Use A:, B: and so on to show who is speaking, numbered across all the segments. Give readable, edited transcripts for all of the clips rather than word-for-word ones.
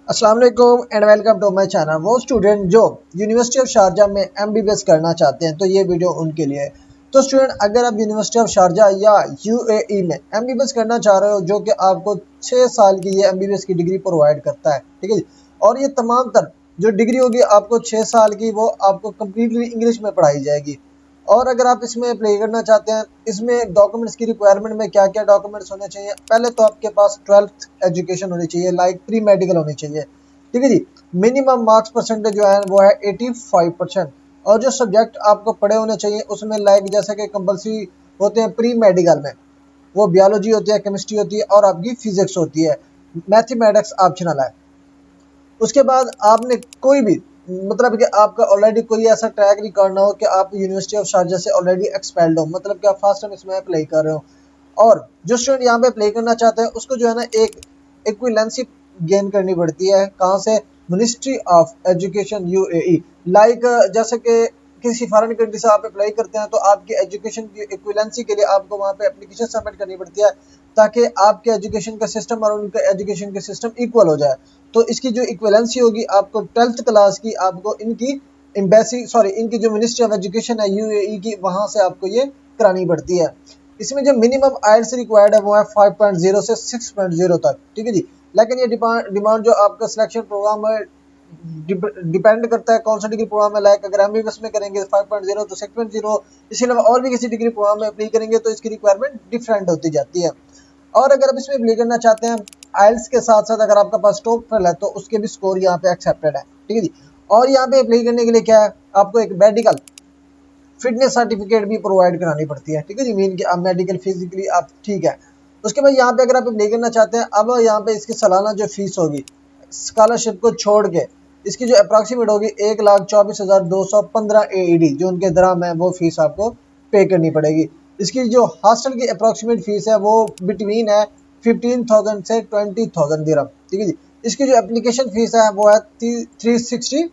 A: अस्सलाम वालेकुम and welcome to my channel. वो स्टूडेंट जो यूनिवर्सिटी ऑफ शारजा में एमबीबीएस करना चाहते हैं तो ये वीडियो उनके लिए है। तो स्टूडेंट, अगर आप यूनिवर्सिटी ऑफ शारजा या यूएई में एमबीबीएस करना चाह रहे हो, जो कि आपको 6 साल की ये एमबीबीएस की डिग्री प्रोवाइड करता है, ठीक है जी। और ये तमाम तर जो डिग्री होगी आपको 6 साल की, वो आपको कम्प्लीटली इंग्लिश में पढ़ाई जाएगी। और अगर आप इसमें अप्लाई करना चाहते हैं, इसमें डॉक्यूमेंट्स की रिक्वायरमेंट में क्या क्या डॉक्यूमेंट्स होने चाहिए। पहले तो आपके पास 12th एजुकेशन होनी चाहिए, लाइक प्री मेडिकल होनी चाहिए, ठीक है जी। मिनिमम मार्क्स परसेंटेज जो है वो है 85%। और जो सब्जेक्ट आपको पढ़े होने चाहिए उसमें लाइक जैसे कि कंपल्सरी होते हैं प्री मेडिकल में, वो बायोलॉजी होती है, केमिस्ट्री होती है और आपकी फिजिक्स होती है। मैथमेटिक्स ऑप्शनल है। उसके बाद आपने कोई भी मतलब कि आपका ऑलरेडी कोई ऐसा ट्रैक रिकॉर्ड ना हो कि आप यूनिवर्सिटी ऑफ शारजा से ऑलरेडी एक्सपेल्ड हो, मतलब कि आप फर्स्ट टाइम इसमें अप्लाई कर रहे हो। और जो स्टूडेंट यहाँ पे अप्लाई करना चाहते हैं उसको जो है ना एक इक्विवेलेंसी गेन करनी पड़ती है। कहाँ से? Ministry of education UAE. Like जैसे कि किसी फॉरेन कंट्री से आप अप्लाई करते हैं तो आपकी एजुकेशन की इक्विवेलेंसी के लिए आपको वहाँ पे एप्लीकेशन सबमिट करनी पड़ती है, ताकि आपके एजुकेशन का सिस्टम और उनका एजुकेशन का सिस्टम इक्वल हो जाए। तो इसकी जो इक्विवेलेंसी होगी आपको 12th क्लास की, आपको इनकी एम्बेसी सॉरी इनकी जो मिनिस्ट्री ऑफ एजुकेशन है यूएई की, वहाँ से आपको ये करानी पड़ती है। इसमें जो मिनिमम आइल्स रिक्वायर्ड है वो है 5.0 से 6.0 तक, ठीक है जी। लेकिन ये डिमांड जो आपका सिलेक्शन प्रोग्राम है डिपेंड करता है कौन सा डिग्री प्रोग्राम है। लाइक अगर एमबीबीएस में करेंगे 5.0 तो 6.0, इसके अलावा और भी किसी डिग्री प्रोग्राम में अप्लाई करेंगे तो इसकी रिक्वायरमेंट डिफरेंट होती जाती है। और अगर आप इसमें अप्लाई करना चाहते हैं आइल्स के साथ साथ, अगर आपका पास टोफल है तो उसके भी स्कोर यहाँ पे एक्सेप्टेड है, ठीक है जी। और यहाँ पे अप्लाई करने के लिए क्या है, आपको एक मेडिकल फिटनेस सर्टिफिकेट भी प्रोवाइड करानी पड़ती है, ठीक है जी। मीन कि आप मेडिकल फिजिकली आप ठीक है। उसके बाद यहाँ पे अगर आप अप्लाई करना चाहते हैं, अब यहाँ पे इसकी सालाना जो फीस होगी स्कॉलरशिप को छोड़ के, इसकी जो अप्रॉक्सीमेट होगी 1,24,215 AED, जो उनके दराम है, वो फीस आपको पे करनी पड़ेगी। इसकी जो हॉस्टल की अप्रॉक्सीमेट फीस है वो बिटवीन है 15,000 से 20,000 दिरहम, ठीक है जी। इसकी जो एप्लीकेशन फीस है वो है 360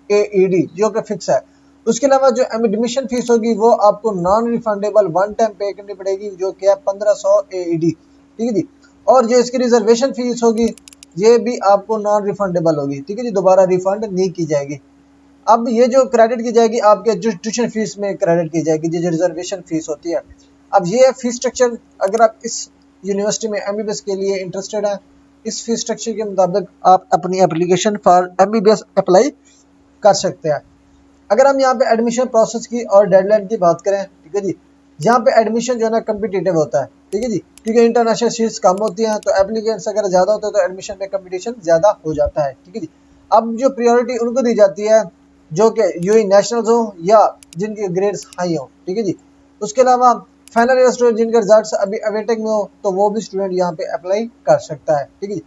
A: AED, जो कि फिक्स है। उसके अलावा जो एडमिशन फीस होगी वो आपको नॉन रिफंडेबल वन टाइम पे करनी पड़ेगी, जो कि है 1500 AED, ठीक है जी। और जो इसकी रिजर्वेशन फीस होगी ये भी आपको नॉन रिफंडेबल होगी, ठीक है जी, दोबारा रिफंड नहीं की जाएगी। अब ये जो क्रेडिट की जाएगी आपके जो ट्यूशन फीस में क्रेडिट की जाएगी, जो रिजर्वेशन फीस होती है। अब ये फीस स्ट्रक्चर, अगर आप इस यूनिवर्सिटी में एमबीबीएस के लिए इंटरेस्टेड है, इस फीस स्ट्रक्चर के मुताबिक आप अपनी एप्लीकेशन फॉर एमबीबीएस अप्लाई कर सकते हैं। अगर हम यहाँ पे एडमिशन प्रोसेस की और डेडलाइन की बात करें, ठीक है जी, यहाँ पे एडमिशन जो है ना कम्पिटिटिव होता है, ठीक है जी, क्योंकि इंटरनेशनल सीट्स कम होती हैं तो एप्लीकेंट्स अगर ज़्यादा होते हैं तो एडमिशन में कंपटीशन ज़्यादा हो जाता है, ठीक है जी। अब जो प्रायोरिटी उनको दी जाती है जो कि यूई नेशनल्स हो या जिनके ग्रेड्स हाई हो, ठीक है जी। उसके अलावा फाइनल ईयर स्टूडेंट जिनके रिजल्ट अभी अवेटिंग में हो तो वो भी स्टूडेंट यहाँ पे अप्लाई कर सकता है, ठीक है जी।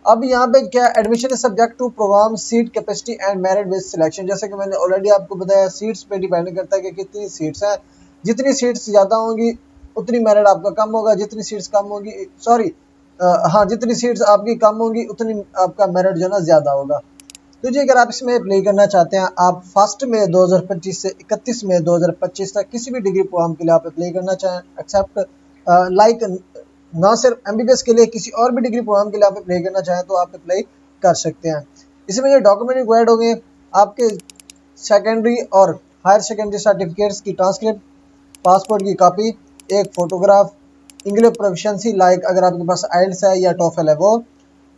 A: अब यहाँ पे क्या, admission is subject to programme seat capacity and merit based selection. जैसे कि मैंने ऑलरेडी आपको बताया, सीट्स पे डिपेंड करता है कि कितनी सीट्स हैं। जितनी सीट्स ज़्यादा होंगी उतनी मेरिट आपका कम होगा, जितनी सीट्स कम होगी सॉरी हाँ, जितनी सीट्स आपकी कम होंगी उतनी आपका मेरिट जो है ना ज़्यादा होगा। तो जी, अगर आप इसमें अप्लाई करना चाहते हैं, आप 1 मई 2025 से 31 मई 2025 तक किसी भी डिग्री प्रोग्राम के लिए आप अप्लाई करना चाहें, एक्सेप्ट लाइक ना सिर्फ एमबीबीएस के लिए, किसी और भी डिग्री प्रोग्राम के लिए आप अप्लाई करना चाहें तो आप अप्लाई कर सकते हैं। इसमें जो डॉक्यूमेंट रिक्वायर्ड होंगे, आपके सेकेंडरी और हायर सेकेंडरी सर्टिफिकेट्स की ट्रांसक्रिप्ट, पासपोर्ट की कॉपी, एक फोटोग्राफ, इंग्लिश प्रोफिशिएंसी लाइक अगर आपके पास आइल्स है या टोफल है वो,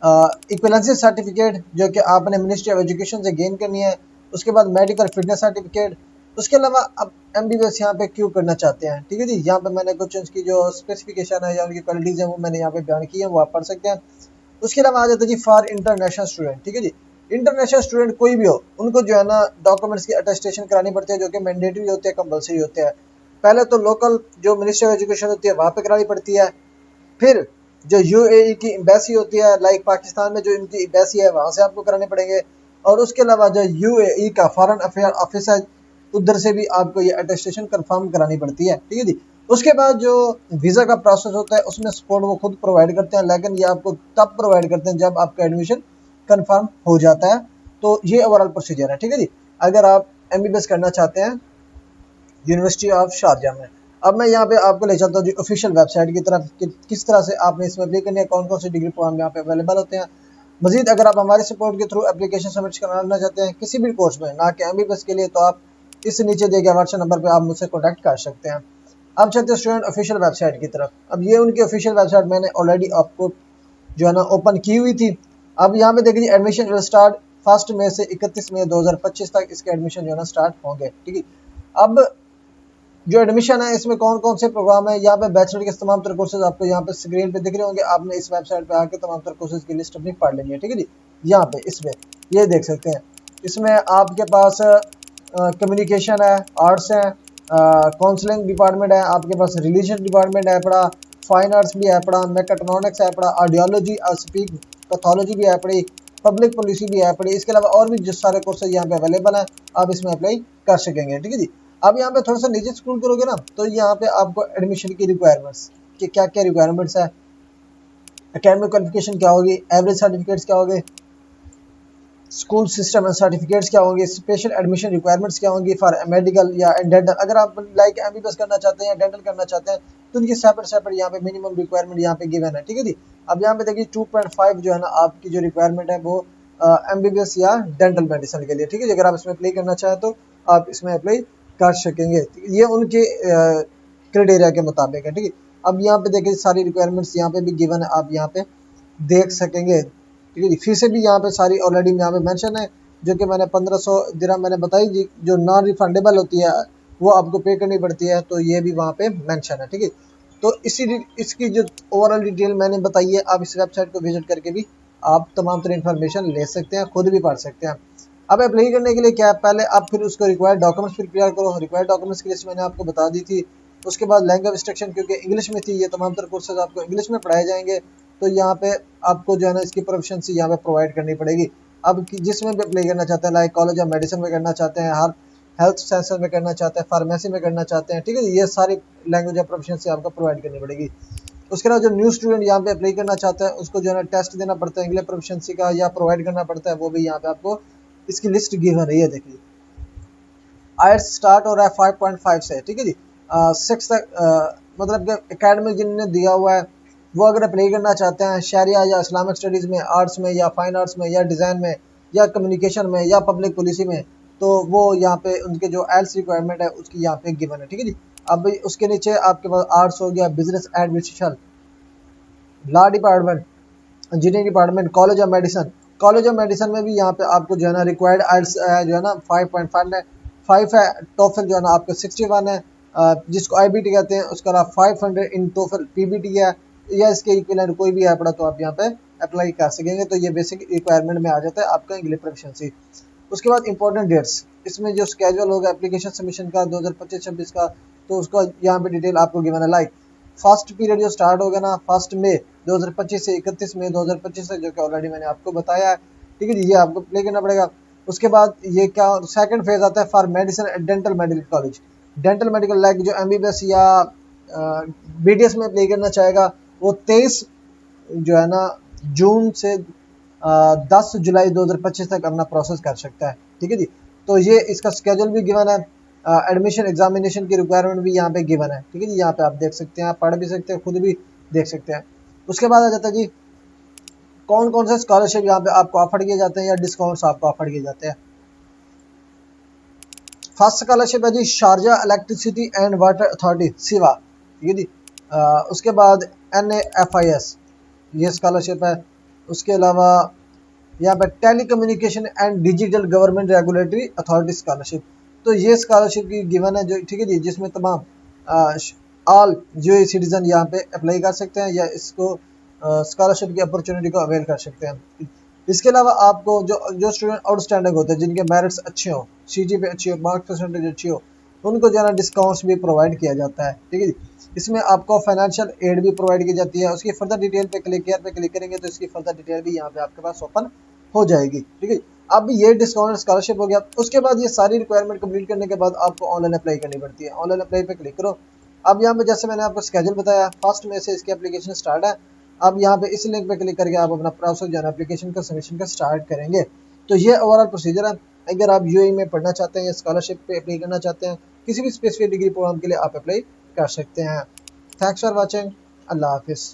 A: इक्विवेलेंसी सर्टिफिकेट जो कि आपने मिनिस्ट्री ऑफ एजुकेशन से गेन करनी है। उसके बाद मेडिकल फिटनेस सर्टिफिकेट। उसके अलावा अब एमबीबीएस यहाँ पे क्यों करना चाहते हैं, ठीक है जी, यहाँ पे मैंने कुछ उसकी जो स्पेसिफिकेशन है या उनकी क्वालिटीज़ है वो मैंने यहाँ पे बयान की है, वो आप पढ़ सकते हैं। उसके अलावा आ जाता है जी फॉर इंटरनेशनल स्टूडेंट, ठीक है जी। इंटरनेशनल स्टूडेंट कोई भी हो, उनको जो है ना डॉक्यूमेंट्स की अटेस्टेशन करानी पड़ती है, जो कि मैंडेटरी होते हैं, कंपलसरी होते हैं। पहले तो लोकल जो मिनिस्ट्री ऑफ एजुकेशन होती है वहाँ पे करानी पड़ती है, फिर जो यूएई की एम्बेसी होती है, लाइक पाकिस्तान में जो इनकी एम्बेसी है वहाँ से आपको कराने पड़ेंगे। और उसके अलावा जो यूएई का फॉरेन अफेयर ऑफिस है, उधर से भी आपको ये अटेस्टेशन कंफर्म करानी पड़ती है, ठीक है जी। उसके बाद जो वीज़ा का प्रोसेस होता है उसमें सपोर्ट वो खुद प्रोवाइड करते हैं, लेकिन ये आपको तब प्रोवाइड करते हैं जब आपका एडमिशन कंफर्म हो जाता है। तो ये ओवरऑल प्रोसीजर है, ठीक है जी, अगर आप एमबीबीएस करना चाहते हैं यूनिवर्सिटी ऑफ शारजा में। अब मैं यहाँ पे आपको ले चलता हूँ जी ऑफिशियल वेबसाइट की तरफ कि किस तरह से आपने इसमें अप्लाई करनी है, कौन कौन से डिग्री प्रोग्राम यहाँ पे अवेलेबल होते हैं। मजीद अगर आप हमारे सपोर्ट के थ्रू एप्लीकेशन सबमिट कराना चाहते हैं किसी भी कोर्स में, ना कि MBBS के लिए, तो आप इस नीचे दिए गए व्हाट्सएप नंबर पर आप मुझसे कॉन्टैक्ट कर सकते हैं। अब चलते हैं स्टूडेंट ऑफिशियल वेबसाइट की तरफ। अब ये उनकी ऑफिशियल वेबसाइट मैंने ऑलरेडी आपको जो है ना ओपन की हुई थी। अब यहाँ पे देखिए एडमिशन विल स्टार्ट 1 मई से 31 मई 2025 तक इसके एडमिशन जो है ना स्टार्ट होंगे, ठीक है। अब जो एडमिशन है इसमें कौन कौन से प्रोग्राम है, यहाँ पे बैचलर के तमाम तरह कोर्सेज आपको यहाँ पे स्क्रीन पे दिख रहे होंगे। आपने इस वेबसाइट पे आके तमाम तरह कोर्सेज की लिस्ट अपनी पढ़ लेनी है, ठीक है जी। यहाँ पे इसमें ये देख सकते हैं, इसमें आपके पास कम्युनिकेशन है, आर्ट्स है, काउंसलिंग डिपार्टमेंट है, आपके पास रिलीजन डिपार्टमेंट है पड़ा, फाइन आर्ट्स भी है पड़ा, मैकेट्रॉनिक्स है पड़ा, आर्डियोलॉजी स्पीक पैथोलॉजी भी है पड़ी, पब्लिक पॉलिसी भी है पड़ी। इसके अलावा और भी जो सारे कोर्सेज यहाँ पे अवेलेबल हैं आप इसमें अप्लाई कर सकेंगे, ठीक है जी। अब यहाँ पे थोड़ा सा नीचे स्क्रॉल करोगे ना तो यहाँ पे आपको एडमिशन की रिक्वायरमेंट्स कि क्या क्या रिक्वायरमेंट्स है, एकेडमिक क्वालिफिकेशन क्या होगी, एवरेज सर्टिफिकेट्स क्या होंगे, स्कूल सिस्टम एंड सर्टिफिकेट्स क्या होंगे, स्पेशल एडमिशन रिक्वायरमेंट्स क्या होंगी फॉर मेडिकल या डेंटल। अगर आप लाइक MBBS करना चाहते हैं या डेंटल करना चाहते हैं तो उनकी सेपरेट यहाँ पे मिनिमम रिक्वायरमेंट यहाँ पे गिवन है, ठीक है जी। अब यहाँ पे देखिए 2.5 जो है ना आपकी जो रिक्वायरमेंट है वो MBBS या डेंटल मेडिसिन के लिए, ठीक है जी। अगर आप इसमें अप्लाई करना चाहें तो आप इसमें अप्लाई कर सकेंगे, ये उनके क्राइटेरिया के मुताबिक है, ठीक है। अब यहाँ पे देखिए सारी रिक्वायरमेंट्स यहाँ पे भी गिवन है, आप यहाँ पे देख सकेंगे, ठीक है जी। फीसें भी यहाँ पे सारी ऑलरेडी यहाँ पे मेंशन है, जो कि मैंने 1500 दिरहम मैंने बताई जी, जो नॉन रिफंडेबल होती है वो आपको पे करनी पड़ती है, तो ये भी वहाँ पे मेंशन है, ठीक है। तो इसकी जो ओवरऑल डिटेल मैंने बताई है, आप इस वेबसाइट को विजिट करके भी आप तमाम तरह इन्फॉर्मेशन ले सकते हैं, खुद भी पढ़ सकते हैं। अब अप्लाई करने के लिए क्या है, पहले आप फिर उसको रिक्वायर्ड डॉक्यूमेंट्स प्रिपेयर करो। रिक्वायर्ड डॉक्यूमेंट्स की लिस्ट मैंने आपको बता दी थी। उसके बाद लैंग्वेज इंस्ट्रक्शन, क्योंकि इंग्लिश में थी, ये तमाम तरह कोर्सेज आपको इंग्लिश में पढ़ाए जाएंगे, तो यहाँ पे आपको जो है ना इसकी प्रोफिशिएंसी यहाँ पे प्रोवाइड करनी पड़ेगी। अब जिसमें भी अप्लाई करना चाहते हैं, लाइक कॉलेज ऑफ मेडिसिन में करना चाहते हैं, हर हेल्थ साइंसेज में करना चाहते हैं, फार्मेसी में करना चाहते हैं, ठीक है, ये सारी लैंग्वेज ऑफ प्रोफिशिएंसी आपको प्रोवाइड करनी पड़ेगी। उसके अलावा जो न्यू स्टूडेंट यहाँ पे अप्लाई करना चाहते हैं उसको जो है ना टेस्ट देना पड़ता है इंग्लिश प्रोफिशिएंसी का, या प्रोवाइड करना पड़ता है, वो भी यहाँ पे आपको इसकी लिस्ट गिवन है, ये देखिए। आयट्स स्टार्ट हो रहा है 5.5 से, ठीक है जी। 6 तक मतलब कि एकेडमिक जिन्होंने दिया हुआ है वो अगर अप्लाई करना चाहते हैं शरिया या इस्लामिक स्टडीज़ में, आर्ट्स में या फाइन आर्ट्स में या डिज़ाइन में या कम्युनिकेशन में या पब्लिक पॉलिसी में, तो वो यहाँ पे उनके जो एल्स रिक्वायरमेंट है उसकी यहाँ पे गिवन है, ठीक है जी। अब उसके नीचे आपके पास आर्ट्स हो गया, business administration, law department, engineering department, college of medicine. College of medicine में भी यहाँ पे आपको जो है ना रिक्वायर्ड आइल्स जो है ना 5.5 है, 5 है। टोफल जो है ना आपका 61 है, जिसको IBT कहते हैं। उसके अलावा 500 इन टोफल PBT है, या इसके इक्विवेलेंट कोई भी है पड़ा तो आप यहाँ पे अप्लाई कर सकेंगे। तो ये बेसिक रिक्वायरमेंट में आ जाता है आपका इंग्लिश प्रोफिशिएंसी। उसके बाद इंपॉर्टेंट डेट्स, इसमें जो स्केड्यूल होगा एप्लीकेशन सबमिशन का 2025-26 का, तो उसका यहाँ पे डिटेल आपको गिवन है। लाइक फर्स्ट पीरियड जो स्टार्ट होगा ना 1 मई 2025 से 31 मई 2025 तक, जो कि ऑलरेडी मैंने आपको बताया है, ठीक है जी, ये आपको प्ले करना पड़ेगा। उसके बाद ये क्या सेकंड फेज आता है for medicine dental medical college, dental medical like जो MBBS या BDS में अप्लाई करना चाहेगा वो 23 जो है ना जून से 10 जुलाई 2025 तक अपना प्रोसेस कर सकता है, ठीक है जी। तो ये इसका स्केड्यूल भी गिवन है, एडमिशन एग्जामिनेशन की रिक्वायरमेंट भी यहाँ पे गिवन है, ठीक है जी। यहाँ पे आप देख सकते हैं, आप पढ़ भी सकते हैं, खुद भी देख सकते हैं। उसके बाद आ जाता है जी कौन कौन से स्कॉलरशिप यहाँ पे आपको ऑफर किए जाते हैं या डिस्काउंट्स आपको ऑफर किए जाते हैं। फर्स्ट स्कॉलरशिप है जी Sharjah electricity and water authority सिवा, ठीक है जी। उसके बाद NAFIS ये स्कॉलरशिप है। उसके अलावा यहाँ पे telecommunication and digital government regulatory authority scholarship, तो ये स्कॉलरशिप की गिवन है जो, ठीक है जी, जिसमें तमाम ऑल यूएई सिटीजन यहाँ पे अप्लाई कर सकते हैं या इसको स्कॉलरशिप की अपॉर्चुनिटी को अवेल कर सकते हैं। इसके अलावा आपको जो स्टूडेंट आउटस्टैंडिंग होते हैं, जिनके मेरिट्स अच्छे हों, CGPA अच्छी हो, मार्क्स परसेंटेज अच्छी हो, उनको जो है ना डिस्काउंट्स भी प्रोवाइड किया जाता है, ठीक है जी। इसमें आपको फाइनेंशियल एड भी प्रोवाइड की जाती है। उसकी फर्दर डिटेल पे क्लिक केयर पे क्लिक करेंगे तो इसकी फर्दर डिटेल भी यहाँ पे आपके पास ओपन हो जाएगी, ठीक है। अब ये डिस्काउंट स्कॉलरशिप हो गया। उसके बाद ये सारी रिक्वायरमेंट कंप्लीट करने के बाद आपको ऑनलाइन अप्लाई करनी पड़ती है। ऑनलाइन अप्लाई पे क्लिक करो। अब यहाँ पे जैसे मैंने आपको स्केड्यूल बताया 1 मई से इसकी एप्लीकेशन स्टार्ट है। अब यहाँ पे इस लिंक पे क्लिक करके आप अपना प्रोसेस जो है एप्लीकेशन का सबमिशन का स्टार्ट करेंगे। तो ये ओवरऑल प्रोसीजर है। अगर आप UAE में पढ़ना चाहते हैं या स्कॉलरशिप पे अप्लाई करना चाहते हैं, किसी भी स्पेसिफिक डिग्री प्रोग्राम के लिए आप अप्लाई कर सकते हैं। Thanks for watching. अल्लाह हाफिज़।